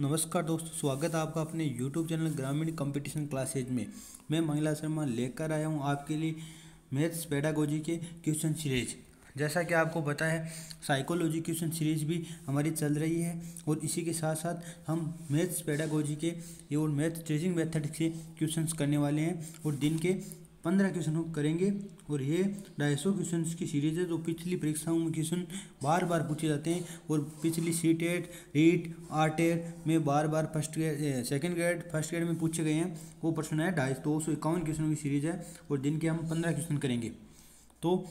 नमस्कार दोस्तों, स्वागत है आपका अपने YouTube चैनल ग्रामीण कंपटीशन क्लासेज में। मैं मंगला शर्मा लेकर आया हूं आपके लिए मैथ्स पेडागोजी के क्वेश्चन सीरीज। जैसा कि आपको पता है, साइकोलॉजी क्वेश्चन सीरीज भी हमारी चल रही है और इसी के साथ साथ हम मैथ्स पेडागोजी के और मैथ टीचिंग मेथड के क्वेश्चंस करने वाले हैं और दिन के 15 क्वेश्चन हम करेंगे। और ये 250 क्वेश्चन की सीरीज है जो पिछली परीक्षाओं में क्वेश्चन बार बार पूछे जाते हैं और पिछली सीटेट, रीट, आरटेट में बार बार सेकंड ग्रेड फर्स्ट ग्रेड में पूछे गए हैं। वो प्रश्न है 251 क्वेश्चनों की सीरीज है और दिन के हम 15 क्वेश्चन करेंगे। तो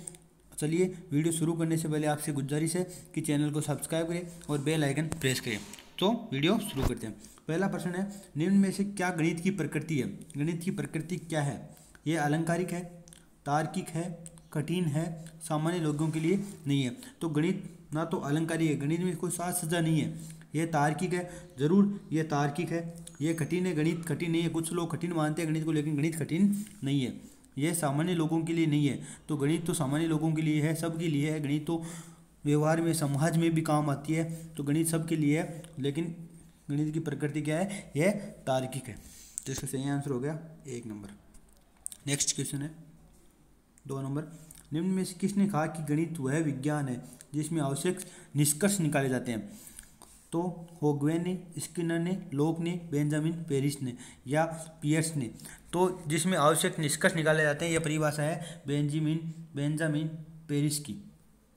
चलिए, वीडियो शुरू करने से पहले आपसे गुजारिश है कि चैनल को सब्सक्राइब करें और बेल आइकन प्रेस करें। तो वीडियो शुरू करते हैं। पहला प्रश्न है, निम्न में से क्या गणित की प्रकृति है? गणित की प्रकृति क्या है? ये अलंकारिक है, तार्किक है, कठिन है, सामान्य लोगों के लिए नहीं है। तो गणित ना तो अलंकारिक है, गणित में कोई साज सज्जा नहीं है। यह तार्किक है, जरूर यह तार्किक है। यह कठिन है, गणित कठिन नहीं है। कुछ लोग कठिन मानते हैं गणित को, लेकिन गणित कठिन नहीं है। यह सामान्य लोगों के लिए नहीं है। तो गणित तो सामान्य लोगों के लिए है, सबके लिए है। गणित तो व्यवहार में, समाज में भी काम आती है। तो गणित सबके लिए है, लेकिन गणित की प्रकृति क्या है? यह तार्किक है। तो इसका सही आंसर हो गया 1 नंबर। नेक्स्ट क्वेश्चन है 2 नंबर। निम्न में से किसने कहा कि गणित वह विज्ञान है जिसमें आवश्यक निष्कर्ष निकाले जाते हैं? तो होगवे ने, स्किनर ने, लोक ने, बेंजामिन पेरिस ने या पियर्स ने। तो जिसमें आवश्यक निष्कर्ष निकाले जाते हैं, यह परिभाषा है बेंजामिन पेरिस की,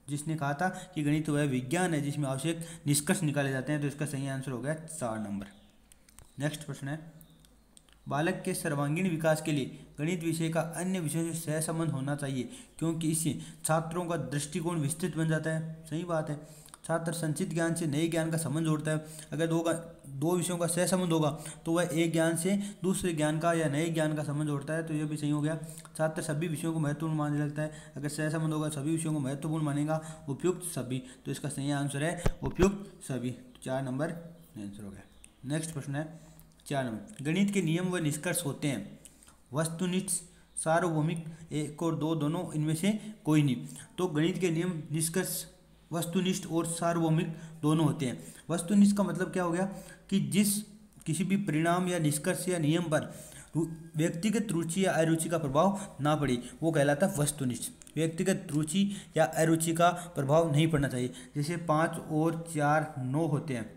जिसने कहा था कि गणित वह विज्ञान है जिसमें आवश्यक निष्कर्ष निकाले जाते हैं। तो इसका सही आंसर हो गया 4 नंबर। नेक्स्ट प्रश्न है, बालक के सर्वांगीण विकास के लिए गणित विषय का अन्य विषयों से सहसंबंध होना चाहिए, क्योंकि इससे छात्रों का दृष्टिकोण विस्तृत बन जाता है। सही बात है। छात्र संचित ज्ञान से नए ज्ञान का संबंध जोड़ता है। अगर दो विषयों का सहसंबंध होगा तो वह एक ज्ञान से दूसरे ज्ञान का या नए ज्ञान का संबंध जोड़ता है। तो यह भी सही हो गया। छात्र सभी विषयों को महत्वपूर्ण मानने लगता है। अगर सहसंबंध होगा, सभी विषयों को महत्वपूर्ण मानेगा। उपयुक्त सभी, तो इसका सही आंसर है उपयुक्त सभी। 4 नंबर आंसर हो गया। नेक्स्ट प्रश्न है 4 नंबर। गणित के नियम व निष्कर्ष होते हैं वस्तुनिष्ठ, सार्वभौमिक, 1 और 2 दोनों, इनमें से कोई नहीं। तो गणित के नियम निष्कर्ष वस्तुनिष्ठ और सार्वभौमिक दोनों होते हैं। वस्तुनिष्ठ का मतलब क्या हो गया कि किसी भी परिणाम या निष्कर्ष या नियम पर व्यक्तिगत रुचि या अरुचि का प्रभाव ना पड़े, वो कहलाता है वस्तुनिष्ठ। व्यक्तिगत रुचि या अरुचि का प्रभाव नहीं पड़ना चाहिए। जैसे 5 और 4 9 होते हैं,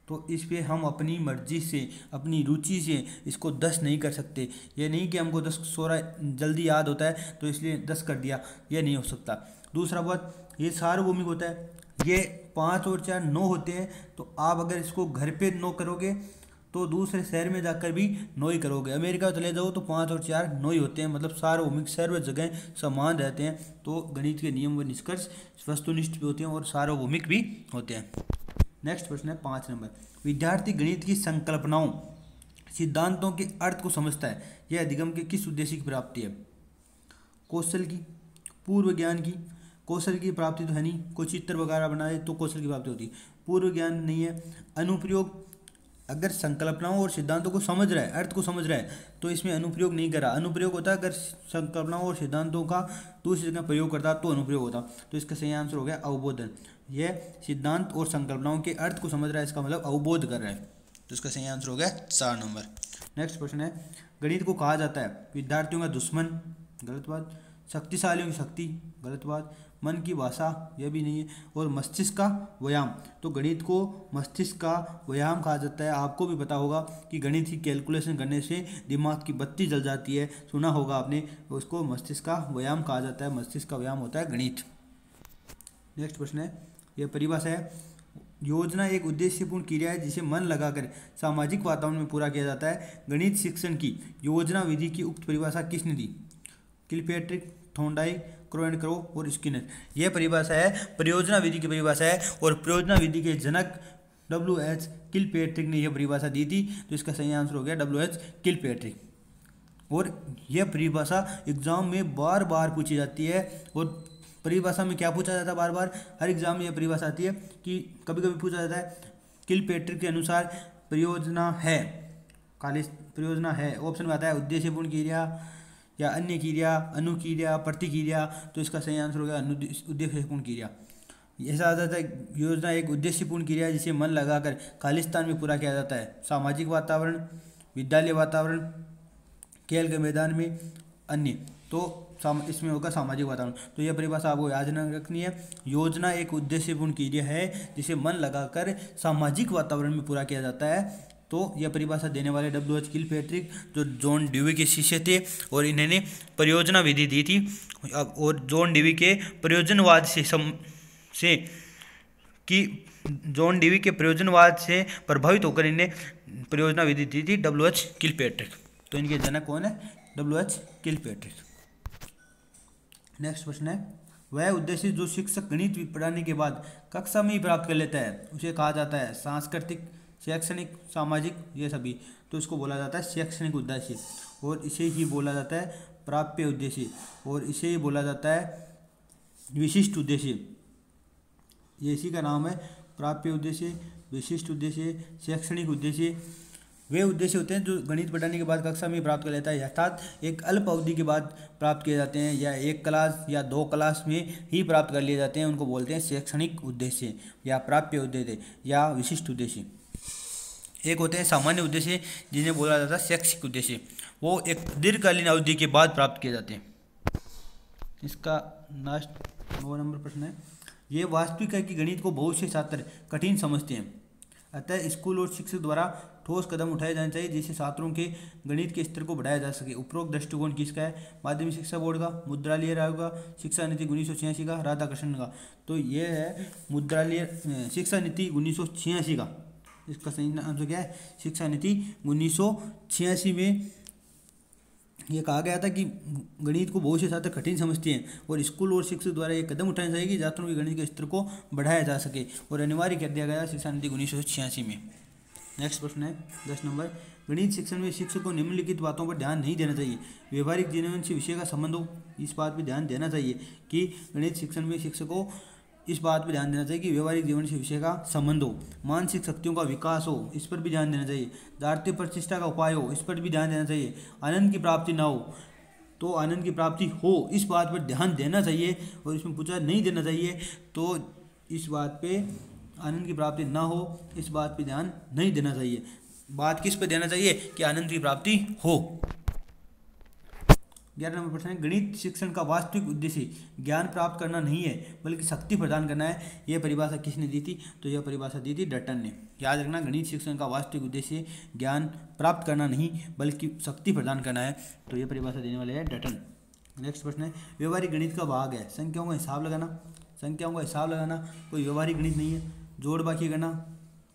तो इस पे हम अपनी मर्जी से, अपनी रुचि से इसको 10 नहीं कर सकते। ये नहीं कि हमको 10 16 जल्दी याद होता है तो इसलिए 10 कर दिया, ये नहीं हो सकता। दूसरा बात, ये सार्वभौमिक होता है। ये 5 और 4 9 होते हैं, तो आप अगर इसको घर पे 9 करोगे तो दूसरे शहर में जाकर भी 9 ही करोगे। अमेरिका चले जाओ तो 5 और 4 9 ही होते हैं। मतलब सार्वभौमिक, सर्व जगह समान रहते हैं। तो गणित के नियम व निष्कर्ष वस्तुनिष्ठ भी होते हैं और सार्वभौमिक भी होते हैं। नेक्स्ट प्रश्न है 5 नंबर। विद्यार्थी गणित की संकल्पनाओं, सिद्धांतों के अर्थ को समझता है। यह अधिगम के किस उद्देश्य की प्राप्ति है? कौशल की, पूर्व ज्ञान की। कौशल की प्राप्ति तो है नहीं, कोई चित्र वगैरह बनाए तो कौशल की प्राप्ति होती है। पूर्व ज्ञान नहीं है। अनुप्रयोग, अगर संकल्पनाओं और सिद्धांतों को समझ रहा है, अर्थ को समझ रहा है, तो इसमें अनुप्रयोग नहीं करा। अनुप्रयोग होता है अगर संकल्पनाओं और सिद्धांतों का दूसरी जगह प्रयोग करता तो अनुप्रयोग होता। तो इसका सही आंसर हो गया अवबोधन। यह सिद्धांत और संकल्पनाओं के अर्थ को समझ रहा है, इसका मतलब अवबोध कर रहा है। तो इसका सही आंसर हो गया 4 नंबर। नेक्स्ट प्रश्न है, गणित को कहा जाता है विद्यार्थियों का दुश्मन। गलत बात। शक्तिशालियों की शक्ति। गलत बात। मन की भाषा, यह भी नहीं है। और मस्तिष्क का व्यायाम। तो गणित को मस्तिष्क का व्यायाम कहा जाता है। आपको भी पता होगा कि गणित की कैलकुलेशन करने से दिमाग की बत्ती जल जाती है, सुना होगा आपने। उसको मस्तिष्क का व्यायाम कहा जाता है। मस्तिष्क का व्यायाम होता है गणित। नेक्स्ट प्रश्न है, यह परिभाषा है, योजना एक उद्देश्यपूर्ण क्रिया है जिसे मन लगाकर सामाजिक वातावरण में पूरा किया जाता है। गणित शिक्षण की योजना विधि की उक्त परिभाषा किसने दी? किलपैट्रिक, थॉर्नडाइक, क्रोनकरो और स्किनर। यह परिभाषा है परियोजना विधि की परिभाषा है और परियोजना विधि के जनक WH किलपैट्रिक ने यह परिभाषा दी थी। तो इसका सही आंसर हो गया WH किलपैट्रिक। और यह परिभाषा एग्जाम में बार बार पूछी जाती है। और परिभाषा में क्या पूछा जाता है बार बार? हर एग्जाम में यह परिभाषा आती है कि कभी कभी पूछा जाता है किलपैट्रिक के अनुसार परियोजना है, खाली परियोजना है। ऑप्शन में आता है उद्देश्यपूर्ण क्रिया या अन्य क्रिया, अनुक्रिया, प्रतिक्रिया। तो इसका सही आंसर हो गया उद्देश्यपूर्ण क्रिया। ऐसा आता है योजना एक उद्देश्यपूर्ण क्रिया है जिसे मन लगाकर खालिस्तान में पूरा किया जाता है। सामाजिक वातावरण, विद्यालय वातावरण, खेल के मैदान में, अन्य। तो इसमें होगा सामाजिक वातावरण। तो यह परिभाषा आपको याद रखनी है। योजना एक उद्देश्यपूर्ण क्रिया है जिसे मन लगाकर सामाजिक वातावरण में पूरा किया जाता है। तो यह परिभाषा देने वाले W.H. किलपैट्रिक, जो जॉन ड्यूई के शिष्य थे, और इन्होंने परियोजना विधि दी थी। और जॉन ड्यूई के प्रयोजनवाद से प्रभावित होकर इन्हें परियोजना विधि दी थी W.H. किलपैट्रिक। तो इनके जनक कौन है? W.H. किलपैट्रिक। नेक्स्ट प्रश्न है, वह उद्देश्य जो शिक्षक गणित पढ़ाने के बाद कक्षा में ही प्राप्त कर लेता है उसे कहा जाता है सांस्कृतिक, शैक्षणिक, सामाजिक, ये सभी। तो इसको बोला जाता है शैक्षणिक उद्देश्य, और इसे ही बोला जाता है प्राप्य उद्देश्य, और इसे ही बोला जाता है विशिष्ट उद्देश्य। ये इसी का नाम है, प्राप्य उद्देश्य, विशिष्ट उद्देश्य, शैक्षणिक उद्देश्य। वे उद्देश्य होते हैं जो गणित पढ़ाने के बाद कक्षा में प्राप्त कर लेता है, अर्थात एक अल्प अवधि के बाद प्राप्त किए जाते हैं, या एक क्लास या 2 क्लास में ही प्राप्त कर लिए जाते हैं। उनको बोलते हैं शैक्षणिक उद्देश्य या प्राप्य उद्देश्य या विशिष्ट उद्देश्य। एक होते हैं सामान्य उद्देश्य जिन्हें बोला जाता है शैक्षिक उद्देश्य, वो एक दीर्घकालीन अवधि के बाद प्राप्त किए जाते हैं। इसका लास्ट 9 नंबर प्रश्न है, ये वास्तविक है कि गणित को बहुत से छात्र कठिन समझते हैं, अतः स्कूल और शिक्षक द्वारा ठोस कदम उठाए जाने चाहिए जिससे छात्रों के गणित के स्तर को बढ़ाया जा सके। उपरोक्त दृष्टिकोण किसका है? माध्यमिक शिक्षा बोर्ड का, मुद्रालय आयोग का, शिक्षा नीति 1986 का, राधाकृष्णन का। तो ये है मुद्रालय शिक्षा नीति 1986 का। इसका सही आंसर क्या है? शिक्षा नीति 1986 में ये कहा गया था कि गणित को बहुत से छात्र कठिन समझते हैं और स्कूल और शिक्षक द्वारा ये कदम उठाने चाहिए कि छात्रों के गणित के स्तर को बढ़ाया जा सके, और अनिवार्य कर दिया गया शिक्षा नीति 1986 में। नेक्स्ट प्रश्न है 10 नंबर, गणित शिक्षण में शिक्षक को निम्नलिखित बातों पर ध्यान नहीं देना चाहिए। व्यवहारिक जीवन से विषय का संबंध हो, इस बात पर ध्यान देना चाहिए कि गणित शिक्षण में शिक्षक को इस बात पर ध्यान देना चाहिए कि व्यवहारिक जीवन से विषय का संबंध हो। मानसिक शक्तियों का विकास हो, इस पर भी ध्यान देना चाहिए। दार्ढ्य प्रतिष्ठा का उपाय हो, इस पर भी ध्यान देना चाहिए। आनंद की प्राप्ति ना हो, तो आनंद की प्राप्ति हो, इस बात पर ध्यान देना चाहिए। और इसमें पूछा नहीं देना चाहिए, तो इस बात पे आनंद की प्राप्ति ना हो, इस बात पे ध्यान नहीं देना चाहिए। बात किस पे देना चाहिए? कि आनंद की प्राप्ति हो। 11 नंबर प्रश्न है, गणित शिक्षण का वास्तविक उद्देश्य ज्ञान प्राप्त करना नहीं है बल्कि शक्ति प्रदान करना है। यह परिभाषा किसने दी थी? तो यह परिभाषा दी थी डटन ने। याद रखना, गणित शिक्षण का वास्तविक उद्देश्य ज्ञान प्राप्त करना नहीं बल्कि शक्ति प्रदान करना है। तो यह परिभाषा देने वाले हैं डटन। नेक्स्ट प्रश्न है, व्यवहारिक गणित का भाग है संख्याओं का हिसाब लगाना। संख्याओं का हिसाब लगाना कोई व्यवहारिक गणित नहीं है। जोड़ बाकी करना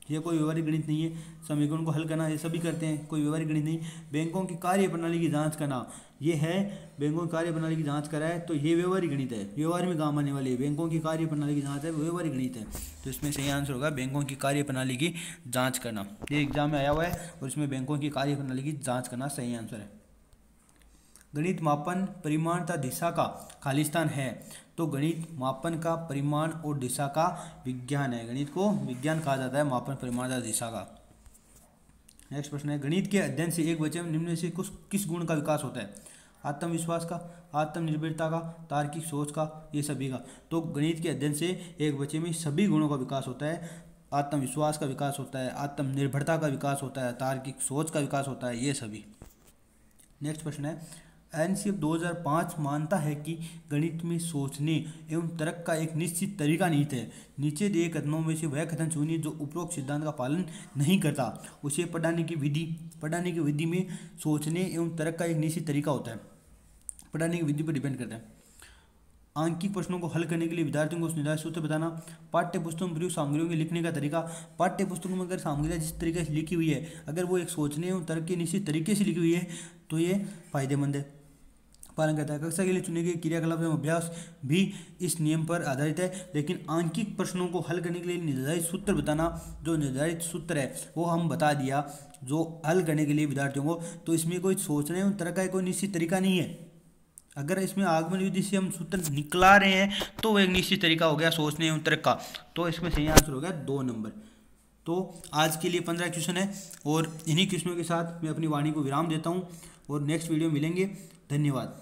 ये कोई व्यवहारिक गणित नहीं है। समीकरण को हल करना ये सभी करते हैं, कोई व्यवहारिक गणित नहीं। बैंकों की कार्य प्रणाली की जांच करना ये है, बैंकों की कार्य प्रणाली की जांच करा है, तो ये व्यवहारिक गणित है, व्यवहार में काम आने वाली है। बैंकों की कार्य प्रणाली की जांच है, व्यवहारिक गणित है। तो इसमें सही आंसर होगा बैंकों की कार्य प्रणाली की जाँच करना। ये एग्जाम में आया हुआ है और इसमें बैंकों की कार्य प्रणाली की जाँच करना सही आंसर है। गणित मापन, परिमाण तथा दिशा का खालिस्तान है। तो गणित मापन का, परिमाण और दिशा का विज्ञान है। गणित को विज्ञान कहा जाता है, मापन, परिमाण तथा दिशा का। नेक्स्ट प्रश्न है, गणित के अध्ययन से एक बच्चे में निम्न से किस गुण का विकास होता है? आत्मविश्वास का, आत्मनिर्भरता का, तार्किक सोच का, ये सभी का। तो गणित के अध्ययन से एक बच्चे में सभी गुणों का विकास होता है। आत्मविश्वास का विकास होता है, आत्मनिर्भरता का विकास होता है, तार्किक सोच का विकास होता है, ये सभी। नेक्स्ट प्रश्न है, एनसीएफ 2005 मानता है कि गणित में सोचने एवं तर्क का एक निश्चित तरीका निहित है। नीचे दिए कथनों में से वह कथन चुनिए जो उपरोक्त सिद्धांत का पालन नहीं करता। उसे पढ़ाने की विधि में सोचने एवं तर्क का एक निश्चित तरीका होता है। पढ़ाने की विधि पर डिपेंड करता है। आंकिक प्रश्नों को हल करने के लिए विद्यार्थियों को निर्धारित सूत्र बताना। पाठ्य पुस्तकों में प्रयुक्त सामग्रियों के लिखने का तरीका। पाठ्य पुस्तकों में अगर सामग्रियाँ जिस तरीके से लिखी हुई है, अगर वो एक सोचने एवं तर्क के निश्चित तरीके से लिखी हुई है तो ये फायदेमंद है, पालन करता है। कक्षा के लिए चुने गए क्रियाकलाप एवं अभ्यास भी इस नियम पर आधारित है। लेकिन आंकिक प्रश्नों को हल करने के लिए निर्धारित सूत्र बताना, जो निर्धारित सूत्र है वो हम बता दिया जो हल करने के लिए विद्यार्थियों को। तो इसमें कोई सोचने एवं तर्क का कोई निश्चित तरीका नहीं है। अगर इसमें आगमन विधि से हम सूत्र निकला रहे हैं तो वो एक निश्चित तरीका हो गया सोचने एवं तर्क का। तो इसमें सही आंसर हो गया 2 नंबर। तो आज के लिए 15 क्वेश्चन है और इन्हीं क्वेश्चनों के साथ मैं अपनी वाणी को विराम देता हूँ और नेक्स्ट वीडियो मिलेंगे। धन्यवाद।